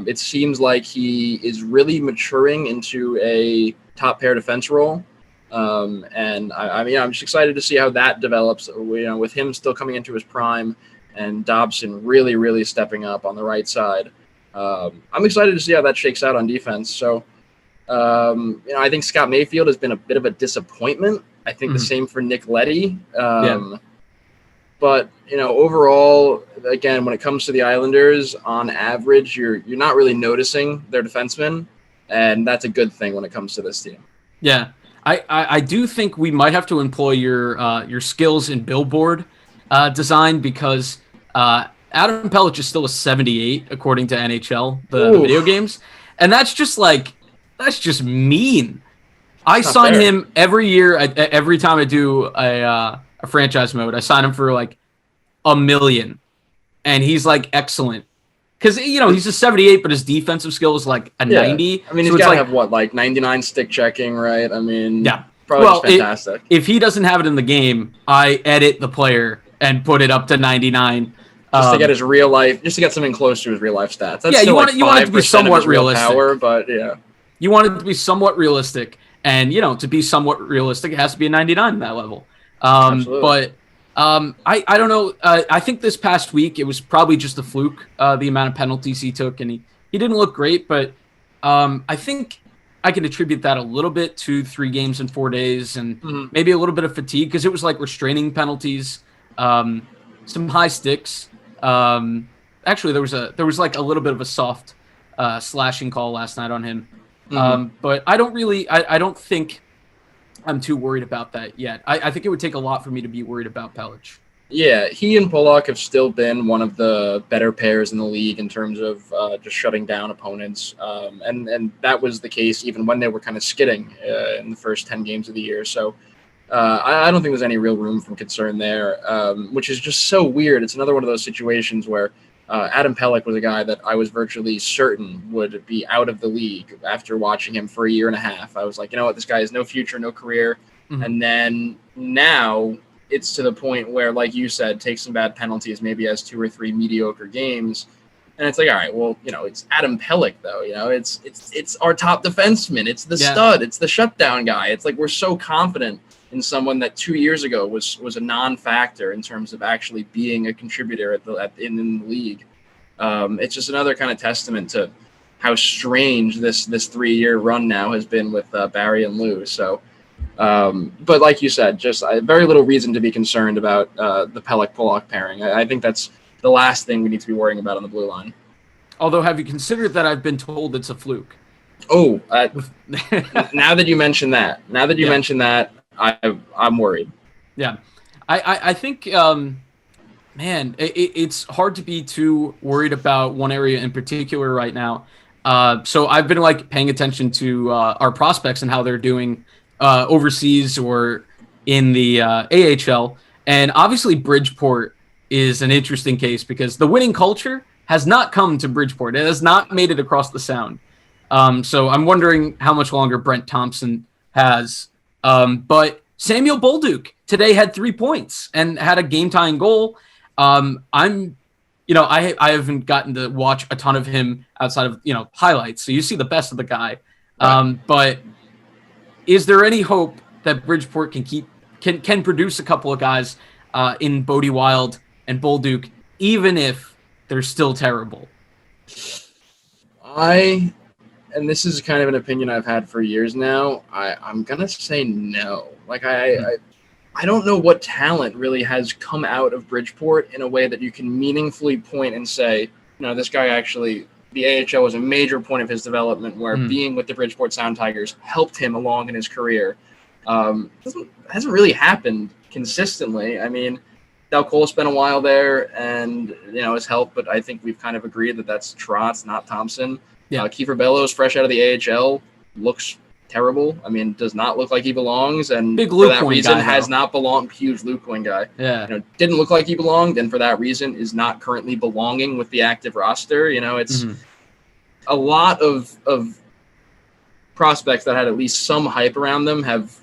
Speaker 2: It seems like he is really maturing into a top pair defense role. And I'm just excited to see how that develops. With him still coming into his prime and Dobson really stepping up on the right side. I'm excited to see how that shakes out on defense. So, I think Scott Mayfield has been a bit of a disappointment. I think the same for Nick Leddy. But overall, again, when it comes to the Islanders, on average, you're not really noticing their defensemen, and that's a good thing when it comes to this team.
Speaker 3: Yeah, I do think we might have to employ your skills in billboard design because Adam Pellich is still a 78 according to NHL the video games, and that's just mean. I sign him every year. Every time I do a franchise mode, I sign him for like $1 million, and he's like excellent because he's a 78, but his defensive skill is like a 90.
Speaker 2: I mean, he's got to have what 99 stick checking, right? I mean,
Speaker 3: yeah,
Speaker 2: probably fantastic.
Speaker 3: If he doesn't have it in the game, I edit the player and put it up to 99.
Speaker 2: Just to get his real life, just to get something close to his real life stats. That's
Speaker 3: you want it to be somewhat realistic.
Speaker 2: Power, but yeah,
Speaker 3: you want it to be somewhat realistic, and to be somewhat realistic, it has to be a 99 at that level.
Speaker 2: Absolutely.
Speaker 3: But I don't know. I think this past week it was probably just a fluke. The amount of penalties he took, and he didn't look great. But I think I can attribute that a little bit to 3 games in 4 days, and maybe a little bit of fatigue because it was like restraining penalties, some high sticks. Actually, there was like a little bit of a soft slashing call last night on him. But I don't think I'm too worried about that yet. I think it would take a lot for me to be worried about Pellich.
Speaker 2: Yeah, he and Pollock have still been one of the better pairs in the league in terms of just shutting down opponents. And that was the case even when they were kind of skidding in the first 10 games of the year. So I don't think there's any real room for concern there, which is just so weird. It's another one of those situations where Adam Pellich was a guy that I was virtually certain would be out of the league after watching him for a year and a half. I was like, you know what, this guy has no future, no career. And then now it's to the point where, like you said, takes some bad penalties, maybe has 2 or 3 mediocre games. And it's like, all right, well, it's Adam Pellich, though. It's our top defenseman. It's the stud. It's the shutdown guy. It's like we're so confident in someone that 2 years ago was a non-factor in terms of actually being a contributor in the league. It's just another kind of testament to how strange this 3-year run now has been with Barry and Lou. So, but like you said, just very little reason to be concerned about the Pellich-Pollock pairing. I think that's the last thing we need to be worrying about on the blue line.
Speaker 3: Although, have you considered that I've been told it's a fluke?
Speaker 2: Oh, now that you mention that, I'm worried.
Speaker 3: Yeah, I think, man, it's hard to be too worried about one area in particular right now. So I've been paying attention to our prospects and how they're doing overseas or in the AHL, and obviously Bridgeport is an interesting case because the winning culture has not come to Bridgeport. It has not made it across the Sound. So I'm wondering how much longer Brent Thompson has. But Samuel Bolduc today had 3 points and had a game-tying goal. I haven't gotten to watch a ton of him outside of, highlights. So you see the best of the guy.
Speaker 2: Right.
Speaker 3: But is there any hope that Bridgeport can produce a couple of guys in Bodie Wild and Bolduc, even if they're still terrible?
Speaker 2: And this is kind of an opinion I've had for years now. I'm gonna say no. I don't know what talent really has come out of Bridgeport in a way that you can meaningfully point and say, this guy actually, the AHL was a major point of his development where being with the Bridgeport Sound Tigers helped him along in his career. Hasn't really happened consistently. I mean, Dalcola spent a while there and, has helped, but I think we've kind of agreed that that's Trotz, not Thompson. Yeah. Kiefer Bellows, fresh out of the AHL, looks terrible. I mean, does not look like he belongs, and
Speaker 3: big
Speaker 2: for that reason has not belonged. Huge Luke Quinn guy.
Speaker 3: Yeah,
Speaker 2: didn't look like he belonged, and for that reason is not currently belonging with the active roster. It's a lot of prospects that had at least some hype around them have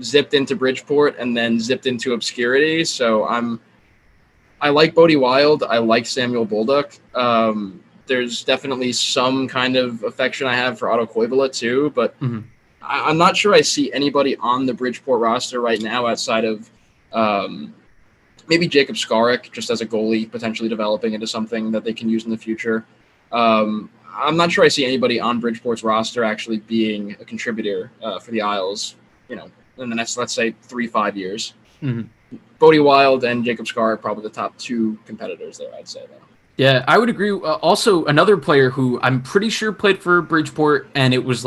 Speaker 2: zipped into Bridgeport and then zipped into obscurity. So I like Bodie Wild. I like Samuel Bolduc. There's definitely some kind of affection I have for Otto Koivula too, but I'm not sure I see anybody on the Bridgeport roster right now outside of maybe Jacob Skarek, just as a goalie, potentially developing into something that they can use in the future. I'm not sure I see anybody on Bridgeport's roster actually being a contributor for the Isles, in the next, let's say, 3-5 years. Bodie Wild and Jacob Skarek probably the top 2 competitors there, I'd say, though.
Speaker 3: Yeah, I would agree. Also, another player who I'm pretty sure played for Bridgeport, and it was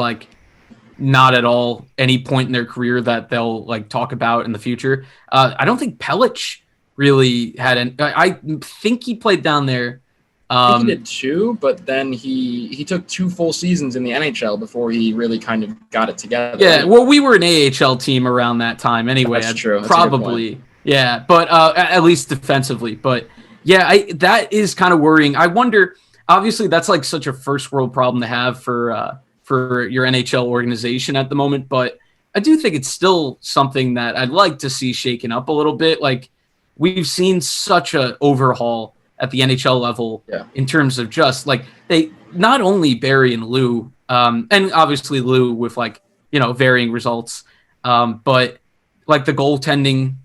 Speaker 3: not at all any point in their career that they'll talk about in the future. I don't think Pelich really had I think he played down there.
Speaker 2: I think he did too, but then he took 2 full seasons in the NHL before he really kind of got it together.
Speaker 3: Yeah, well, we were an AHL team around that time anyway.
Speaker 2: That's true. That's
Speaker 3: probably. Yeah, but at least defensively. But yeah, that is kind of worrying. I wonder, obviously that's such a first world problem to have for your NHL organization at the moment, but I do think it's still something that I'd like to see shaken up a little bit. We've seen such a overhaul at the NHL level in terms of just they not only Barry and Lou, and obviously Lou with varying results, but the goaltending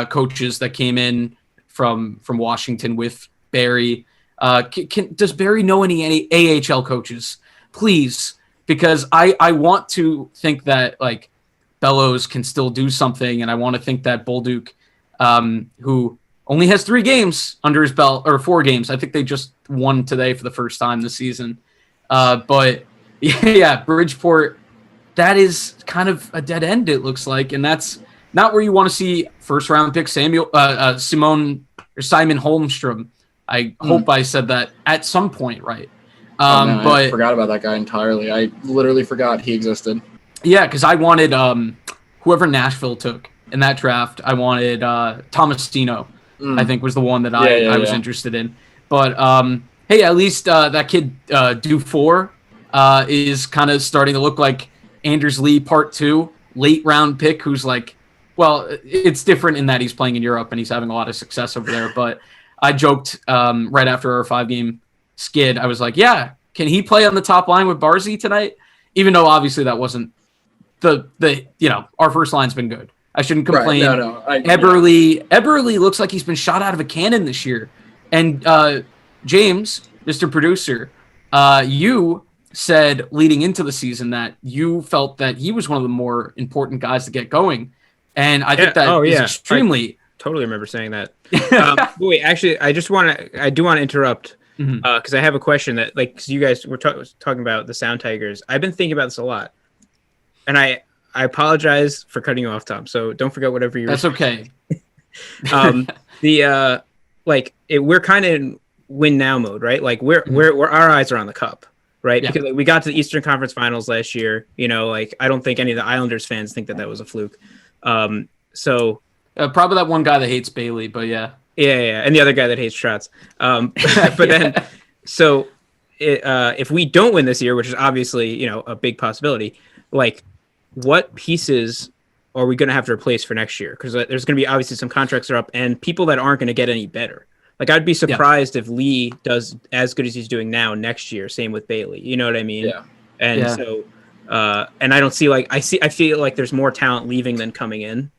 Speaker 3: coaches that came in from Washington with Barry. Does Barry know any AHL coaches? Please, because I want to think that Bellows can still do something, and I want to think that Bolduc, who only has 3 games under his belt, or 4 games. I think they just won today for the first time this season. But yeah, Bridgeport, that is kind of a dead end, it looks like, and that's not where you want to see first round pick Simon Holmstrom. I hope I said that at some point right. But
Speaker 2: I forgot about that guy entirely. I literally forgot he existed.
Speaker 3: Yeah, because I wanted whoever Nashville took in that draft. I wanted Tomasino. I think was the one that I was interested in. But hey, at least that kid Dufour is kind of starting to look like Anders Lee Part 2, late round pick, who's well, it's different in that he's playing in Europe and he's having a lot of success over there. But I joked right after our 5-game skid, I was like, yeah, can he play on the top line with Barzy tonight? Even though obviously that wasn't the our first line's been good. I shouldn't complain.
Speaker 2: Right. No.
Speaker 3: Eberle looks like he's been shot out of a cannon this year. And James, Mr. Producer, you said leading into the season that you felt that he was one of the more important guys to get going. And I think that is extremely...
Speaker 1: I totally remember saying that. Wait, actually, I do want to interrupt because I have a question that, because you guys were talking about the Sound Tigers. I've been thinking about this a lot. And I apologize for cutting you off, Tom. So don't forget whatever you're...
Speaker 3: That's okay.
Speaker 1: We're kind of in win now mode, right? We're our eyes are on the cup, right? Yeah. Because we got to the Eastern Conference Finals last year. I don't think any of the Islanders fans think that was a fluke. So
Speaker 3: probably that one guy that hates Bailey, but yeah,
Speaker 1: and the other guy that hates Trotz. But then, so if we don't win this year, which is obviously a big possibility, like what pieces are we going to have to replace for next year? Because there's going to be obviously some contracts are up and people that aren't going to get any better. Like I'd be surprised if Lee does as good as he's doing now next year. Same with Bailey. You know what I mean?
Speaker 2: Yeah.
Speaker 1: And so, and I don't see I feel like there's more talent leaving than coming in.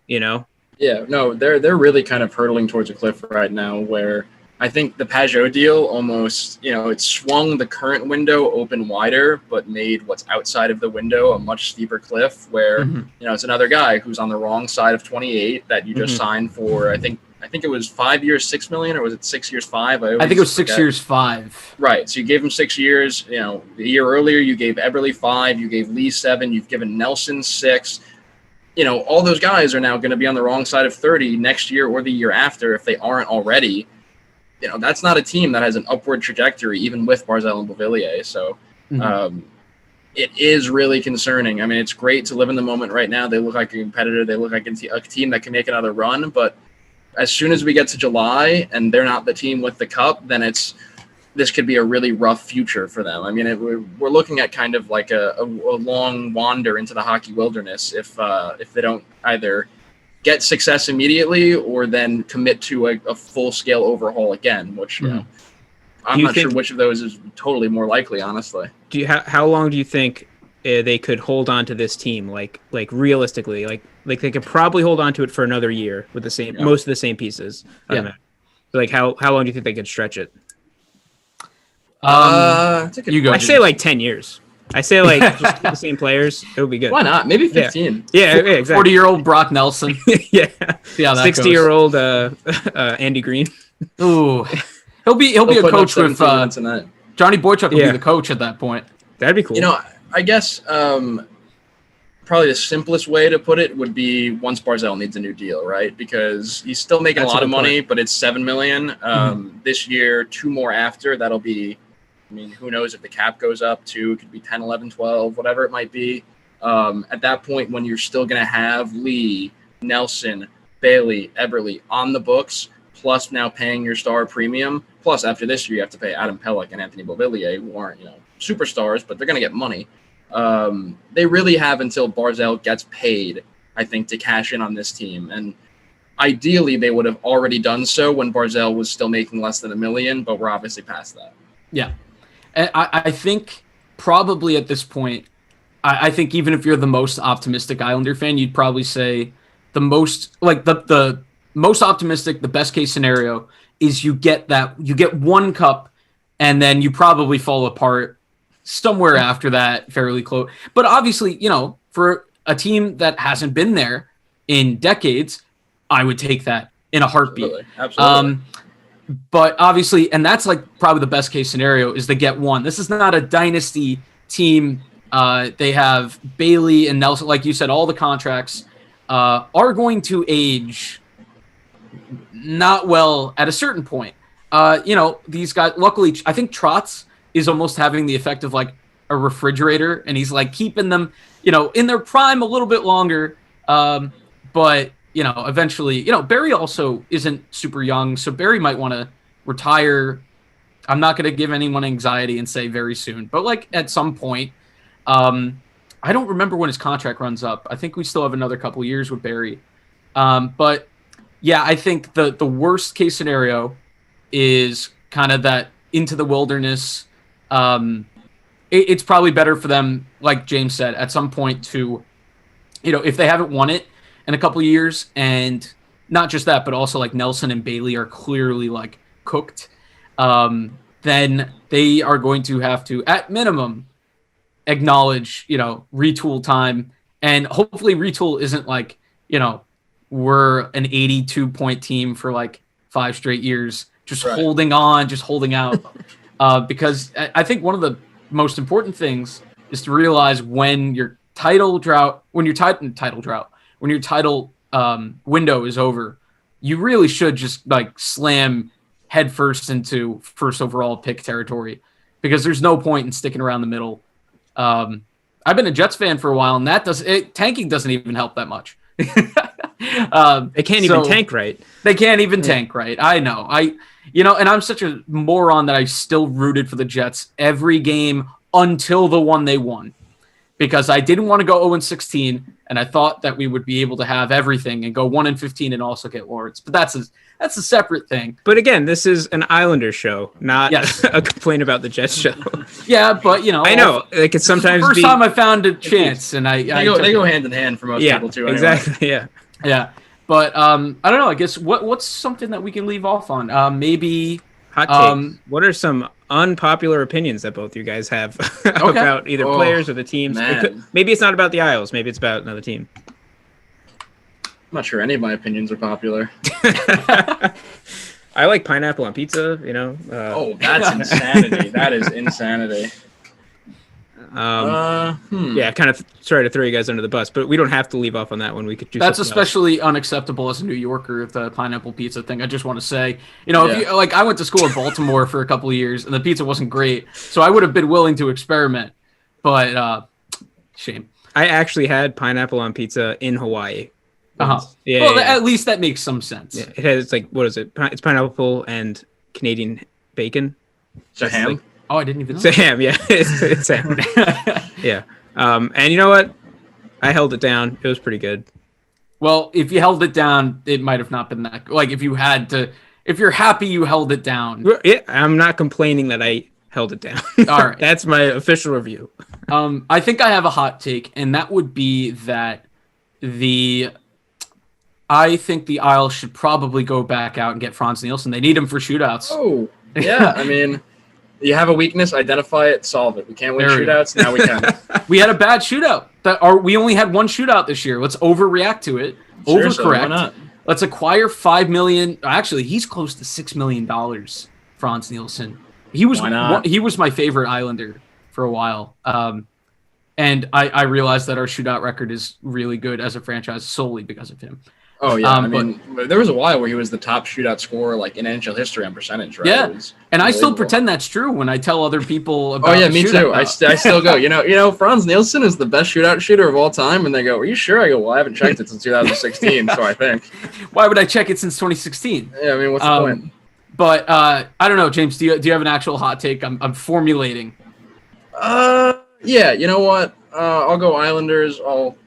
Speaker 2: Yeah, no, they're really kind of hurtling towards a cliff right now where I think the Pajot deal almost, it swung the current window open wider, but made what's outside of the window a much steeper cliff where, it's another guy who's on the wrong side of 28 that you just signed for, I think it was 5 years, 6 million, or was it 6 years, 5? I
Speaker 3: think it was 6 years, 5.
Speaker 2: Right. So you gave him 6 years, the year earlier you gave Eberle 5, you gave Lee 7, you've given Nelson 6. All those guys are now going to be on the wrong side of 30 next year or the year after if they aren't already. That's not a team that has an upward trajectory, even with Barzal and Beauvillier. So it is really concerning. I mean, it's great to live in the moment right now. They look like a competitor. They look like a team that can make another run. But as soon as we get to July and they're not the team with the cup, then this could be a really rough future for them. I mean, we're looking at kind of like a long wander into the hockey wilderness if they don't either get success immediately or then commit to a full-scale overhaul again, which I'm not sure which of those is totally more likely, honestly.
Speaker 1: How long do you think they could hold on to this team? Like realistically, like they could probably hold on to it for another year with the same most of the same pieces. Like how long do you think they could stretch it?
Speaker 2: I
Speaker 1: say like 10 years. I say like just the same players. It would be good.
Speaker 2: Why not? Maybe 15.
Speaker 1: Yeah, exactly.
Speaker 3: 40-year-old Brock Nelson.
Speaker 1: Yeah.
Speaker 3: 60-year-old
Speaker 1: Andy Green.
Speaker 3: Ooh, he'll be a coach with Johnny Boychuk will be the coach at that point.
Speaker 1: That'd be cool.
Speaker 2: I guess probably the simplest way to put it would be once Barzal needs a new deal, right? Because he's still making a lot of money, but it's $7 million this year. 2 more after that'll be. I mean, who knows if the cap goes up to, it could be 10, 11, 12, whatever it might be. At that point, when you're still going to have Lee, Nelson, Bailey, Eberle on the books, plus now paying your star premium, plus after this year, you have to pay Adam Pelech and Anthony Beauvillier, who aren't, superstars, but they're going to get money. They really have until Barzal gets paid, I think, to cash in on this team. And ideally, they would have already done so when Barzal was still making less than $1 million, but we're obviously past that.
Speaker 3: Yeah. I think probably at this point, I think even if you're the most optimistic Islander fan, you'd probably say the most most optimistic, the best case scenario is you get one cup and then you probably fall apart somewhere after that fairly close. But obviously, for a team that hasn't been there in decades, I would take that in a heartbeat.
Speaker 2: Absolutely.
Speaker 3: But obviously, and that's like probably the best case scenario is they get one. This is not a dynasty team. They have Bailey and Nelson, like you said, all the contracts are going to age not well at a certain point. These guys, luckily, I think Trotz is almost having the effect of like a refrigerator, and he's like keeping them, in their prime a little bit longer. But eventually, Barry also isn't super young, so Barry might want to retire. I'm not going to give anyone anxiety and say very soon, but like at some point, I don't remember when his contract runs up. I think we still have another couple years with Barry. But yeah, I think the worst case scenario is kind of that into the wilderness. It's probably better for them, like James said, at some point to, if they haven't won it in a couple of years, and not just that, but also like Nelson and Bailey are clearly like cooked, then they are going to have to, at minimum, acknowledge, retool time. And hopefully retool isn't like, we're an 82-point team for like 5 straight years, just holding on, just holding out. Because I think one of the most important things is to realize when your title window is over, you really should just like slam headfirst into first overall pick territory, because there's no point in sticking around the middle. I've been a Jets fan for a while, and tanking doesn't even help that much.
Speaker 1: They can't even tank right.
Speaker 3: They can't even tank right. I know. And I'm such a moron that I still rooted for the Jets every game until the one they won, because I didn't want to go 0-16, and I thought that we would be able to have everything and go 1-15 and also get Lawrence. But that's a separate thing.
Speaker 1: But again, this is an Islanders show, not a complaint about the Jets show.
Speaker 3: Yeah, but
Speaker 1: I know it could sometimes
Speaker 3: be the first time I found a chance, and they
Speaker 2: go hand in hand for most people too. Anyway.
Speaker 1: Exactly.
Speaker 3: Yeah. But I don't know. I guess what's something that we can leave off on? Maybe
Speaker 1: hot takes. What are some unpopular opinions that both you guys have about either players or the teams? Maybe it's not about the Isles. Maybe it's about another team.
Speaker 2: I'm not sure any of my opinions are popular.
Speaker 1: I like pineapple on pizza.
Speaker 2: That's insanity. That is insanity.
Speaker 1: Yeah, kind of sorry to throw you guys under the bus, but we don't have to leave off on that one. We could do
Speaker 3: that's especially unacceptable as a New Yorker, the pineapple pizza thing. I just want to say, if you, I went to school in Baltimore for a couple of years, and the pizza wasn't great, so I would have been willing to experiment, but shame.
Speaker 1: I actually had pineapple on pizza in Hawaii.
Speaker 3: Yeah. Well, at least that makes some sense.
Speaker 1: Yeah, it's like, what is it? It's pineapple and Canadian bacon.
Speaker 2: So ham.
Speaker 3: I didn't even know.
Speaker 1: It's a ham, yeah. It's ham. Yeah. And you know what? I held it down. It was pretty good.
Speaker 3: Well, if you held it down, it might have not been that good. Like, if you're happy you held it down.
Speaker 1: Yeah, I'm not complaining that I held it down.
Speaker 3: All right.
Speaker 1: That's my official review.
Speaker 3: I think I have a hot take, and that would be that I think the Isles should probably go back out and get Franz Nielsen. They need him for shootouts.
Speaker 2: Oh, yeah. I mean, you have a weakness, identify it, solve it. We can't win shootouts. Now we can.
Speaker 3: We had a bad shootout. We only had one shootout this year. Let's overreact to it.
Speaker 2: Seriously,
Speaker 3: overcorrect.
Speaker 2: Why not?
Speaker 3: Let's acquire $5 million. Actually, he's close to $6 million. Franz Nielsen. He was my favorite Islander for a while. And I realized that our shootout record is really good as a franchise solely because of him.
Speaker 2: Oh, yeah. I mean, there was a while where he was the top shootout scorer like in NHL history on percentage, right?
Speaker 3: Yeah, and I still pretend that's true when I tell other people about
Speaker 2: me too. I still go, Franz Nielsen is the best shootout shooter of all time, and they go, are you sure? I go, well, I haven't checked it since 2016, so I think.
Speaker 3: Why would I check it since 2016?
Speaker 2: Yeah, I mean, what's the point?
Speaker 3: But I don't know, James, do you have an actual hot take? I'm formulating.
Speaker 2: Yeah, you know what? I'll go Islanders. I'll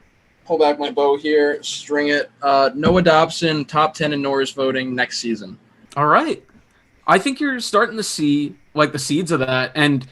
Speaker 2: pull back my bow here, string it. Noah Dobson, top 10 in Norris voting next season.
Speaker 3: All right. I think you're starting to see like the seeds of that. And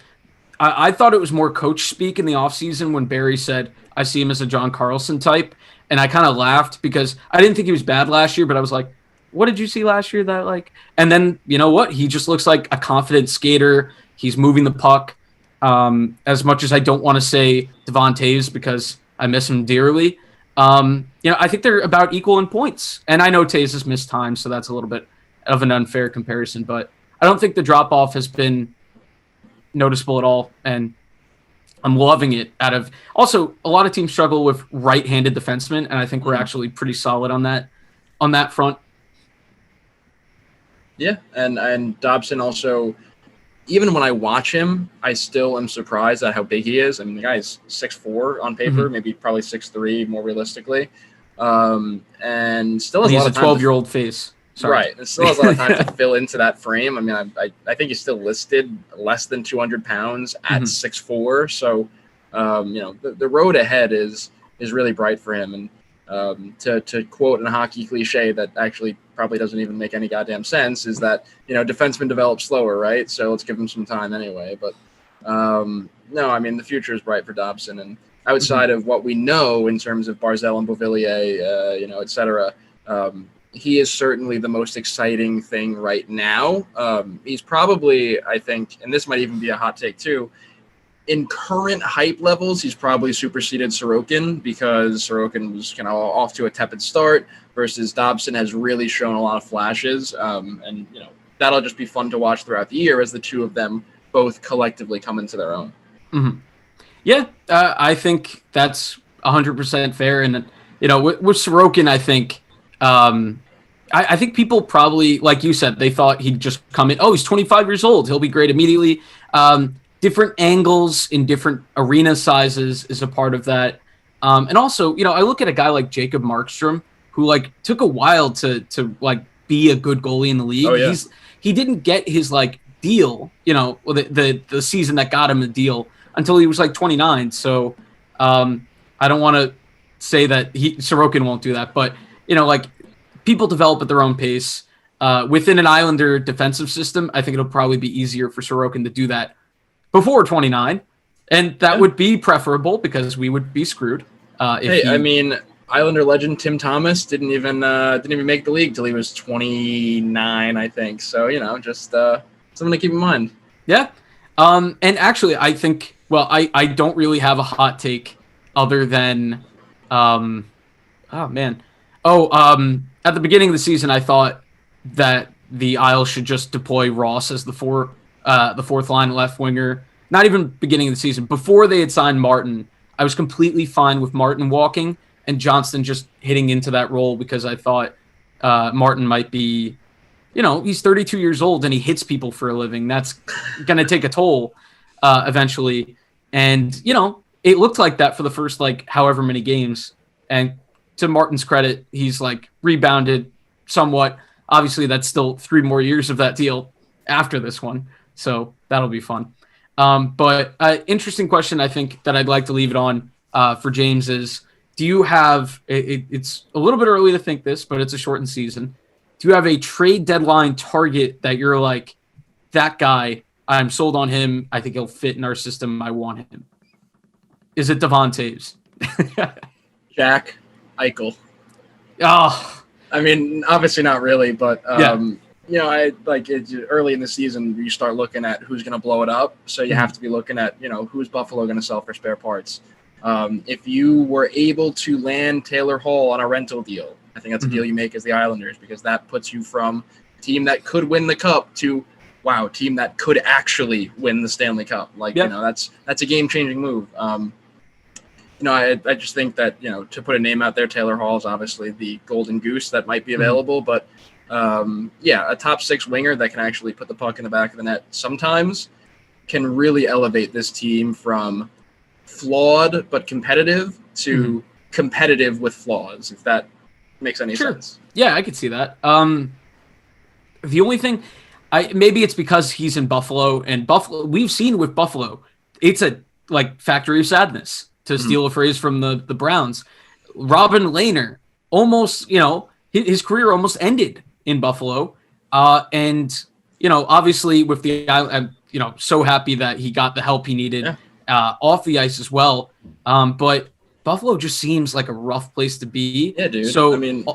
Speaker 3: I thought it was more coach speak in the offseason when Barry said, I see him as a John Carlson type. And I kind of laughed because I didn't think he was bad last year, but I was like, what did you see last year that like? And then, you know what? He just looks like a confident skater. He's moving the puck. As much as I don't want to say Devon Toews because I miss him dearly. I think they're about equal in points. And I know Toews has missed time, so that's a little bit of an unfair comparison. But I don't think the drop-off has been noticeable at all. And I'm loving it. Also, a lot of teams struggle with right-handed defensemen, and I think we're actually pretty solid on that front.
Speaker 2: Yeah, and Dobson also, even when I watch him, I still am surprised at how big he is. I mean, the guy's 6'4" on paper, maybe probably 6'3" more realistically. And still has a lot of time.
Speaker 3: He's a 12-year-old face. Sorry.
Speaker 2: Right. It still has a lot of time to fill into that frame. I mean, I think he's still listed less than 200 pounds at 6'4". So, the road ahead is really bright for him. And to quote in a hockey cliche that actually probably doesn't even make any goddamn sense is that, defensemen develop slower, right? So let's give him some time anyway. But no, I mean, the future is bright for Dobson. And outside of what we know in terms of Barzal and Beauvillier, et cetera, he is certainly the most exciting thing right now. He's probably, I think, and this might even be a hot take too, in current hype levels, he's probably superseded Sorokin because Sorokin was kind of off to a tepid start versus Dobson has really shown a lot of flashes. And that'll just be fun to watch throughout the year as the two of them both collectively come into their own.
Speaker 3: Mm-hmm. Yeah, I think that's 100% fair. And, with Sorokin, I think I think people probably, like you said, they thought he'd just come in. Oh, he's 25 years old. He'll be great immediately. Different angles in different arena sizes is a part of that. And also, I look at a guy like Jacob Markstrom, who like took a while to like be a good goalie in the league.
Speaker 2: Oh, yeah.
Speaker 3: He didn't get his like deal, the season that got him the deal until he was like 29. So I don't want to say that Sorokin won't do that, but like people develop at their own pace. Within an Islander defensive system, I think it'll probably be easier for Sorokin to do that before 29, and that would be preferable because we would be screwed.
Speaker 2: I mean, Islander legend Tim Thomas didn't even make the league till he was 29, I think. So just something to keep in mind.
Speaker 3: Yeah, and actually, I think I don't really have a hot take other than, at the beginning of the season, I thought that the Isles should just deploy Ross as the fourth line left winger. Not even beginning of the season. Before they had signed Martin, I was completely fine with Martin walking and Johnston just hitting into that role because I thought Martin might be, he's 32 years old and he hits people for a living. That's going to take a toll eventually. And, it looked like that for the first, however many games. And to Martin's credit, he's, rebounded somewhat. Obviously, that's still 3 more years of that deal after this one. So that'll be fun. But interesting question, I think, that I'd like to leave it on for James is, do you have, it's a little bit early to think this, but it's a shortened season. Do you have a trade deadline target that you're like, that guy, I'm sold on him. I think he'll fit in our system. I want him. Is it Devon Toews?
Speaker 2: Jack Eichel.
Speaker 3: Oh,
Speaker 2: I mean, obviously not really, but it's early in the season you start looking at who's going to blow it up. So you have to be looking at who's Buffalo going to sell for spare parts. If you were able to land Taylor Hall on a rental deal, I think that's a deal you make as the Islanders because that puts you from team that could win the cup to team that could actually win the Stanley Cup. That's a game changing move. I just think that, to put a name out there, Taylor Hall is obviously the golden goose that might be available, but a top 6 winger that can actually put the puck in the back of the net sometimes can really elevate this team from flawed but competitive to competitive with flaws, if that makes any sense.
Speaker 3: Yeah, I could see that. The only thing, maybe it's because he's in Buffalo, and Buffalo, we've seen with Buffalo, it's a factory of sadness, to steal a phrase from the Browns. Robin Lehner almost, his career almost ended in Buffalo. And, obviously with the, I'm, so happy that he got the help he needed off the ice as well. But Buffalo just seems like a rough place to be.
Speaker 2: Yeah, dude.
Speaker 3: So,
Speaker 2: I mean,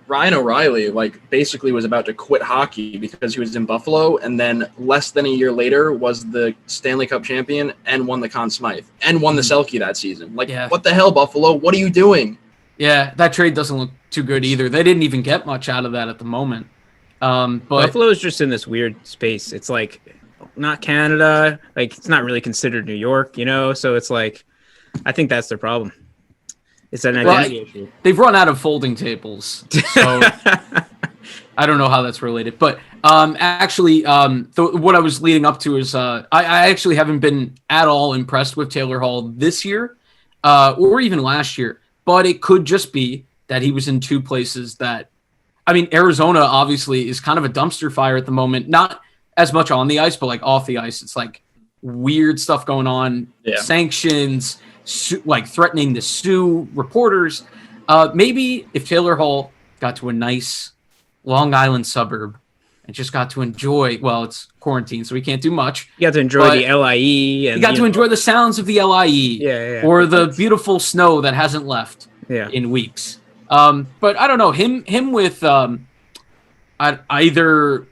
Speaker 2: Ryan O'Reilly, basically was about to quit hockey because he was in Buffalo, and then less than a year later was the Stanley Cup champion and won the Conn Smythe and won the Selke that season. What the hell, Buffalo? What are you doing?
Speaker 3: Yeah, that trade doesn't look too good either. They didn't even get much out of that at the moment. But
Speaker 1: Buffalo's just in this weird space. It's not Canada, it's not really considered New York, so it's I think that's their problem. It's an identity issue.
Speaker 3: They've run out of folding tables, so I don't know how that's related. But actually, what I was leading up to is I actually haven't been at all impressed with Taylor Hall this year or even last year. But it could just be that he was in 2 places that, Arizona obviously is kind of a dumpster fire at the moment. Not as much on the ice, but off the ice. It's weird stuff going on, sanctions, threatening to sue reporters. Maybe if Taylor Hall got to a nice Long Island suburb and just got to enjoy, it's quarantine, so we can't do much.
Speaker 1: You got to enjoy the LIE. And,
Speaker 3: you got to enjoy the sounds of the LIE. Or the beautiful snow that hasn't left in weeks. But I don't know, him with either...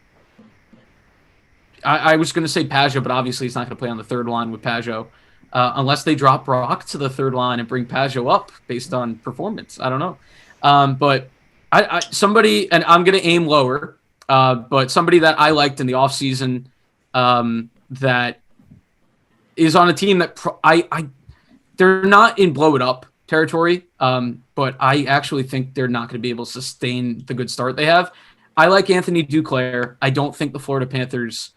Speaker 3: I was going to say Pajot, but obviously he's not going to play on the third line with Pajot. Unless they drop Brock to the third line and bring Pajot up based on performance. I don't know. But somebody, and I'm going to aim lower, but somebody that I liked in the offseason that is on a team that they're not in blow it up territory, but I actually think they're not going to be able to sustain the good start they have. I like Anthony Duclair. I don't think the Florida Panthers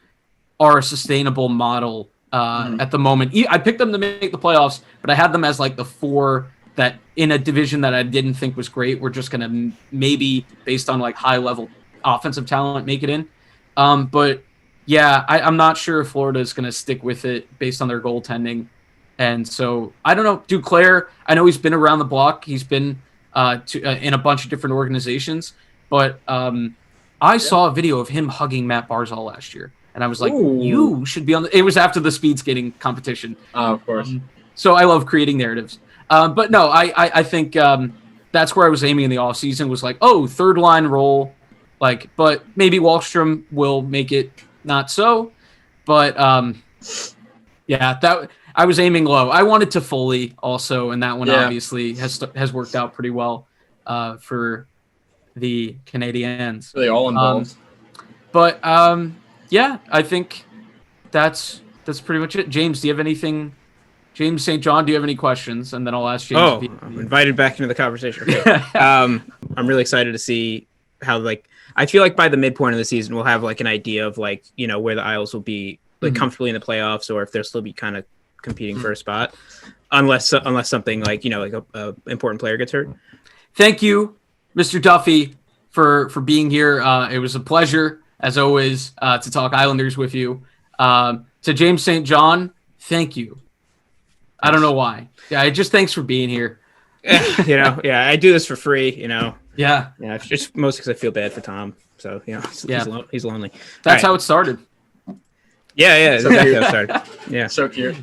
Speaker 3: are a sustainable model at the moment. I picked them to make the playoffs, but I had them as the 4 that in a division that I didn't think was great, we're just gonna maybe, based on like high level offensive talent, make it in. But yeah, I'm not sure if Florida is gonna stick with it based on their goaltending. And so I don't know. Duclair, I know he's been around the block. He's been in a bunch of different organizations, but I saw a video of him hugging Matt Barzal last year, and I was like,
Speaker 2: Ooh.
Speaker 3: "You should be on." It was after the speed skating competition.
Speaker 2: Of course.
Speaker 3: So I love creating narratives. But no, I think that's where I was aiming in the off season. Was like, oh, third line role, like, but maybe Wahlstrom will make it not so. But yeah, that I was aiming low. I wanted to Foley also, and that one obviously has worked out pretty well for the Canadiens.
Speaker 2: Really all involved.
Speaker 3: But yeah, I think that's pretty much it. James, do you have anything? James St. John, do you have any questions? And then I'll ask James.
Speaker 1: Oh, I'm invited back into the conversation. Okay. I'm really excited to see how, like, I feel like by the midpoint of the season, we'll have like an idea of like, you know, where the Isles will be like comfortably in the playoffs, or if they'll still be kind of competing for a spot, unless something like, you know, like a important player gets hurt.
Speaker 3: Thank you, Mr. Duffy, for being here. It was a pleasure, as always, to talk Islanders with you. To James St. John, thank you. I don't know why. Yeah, just thanks for being here.
Speaker 1: You know, yeah, I do this for free, you know.
Speaker 3: Yeah.
Speaker 1: Yeah, it's just mostly because I feel bad for Tom. So, you know, he's lonely.
Speaker 3: That's how it started.
Speaker 1: Yeah, exactly how it started. Yeah.
Speaker 2: So cute.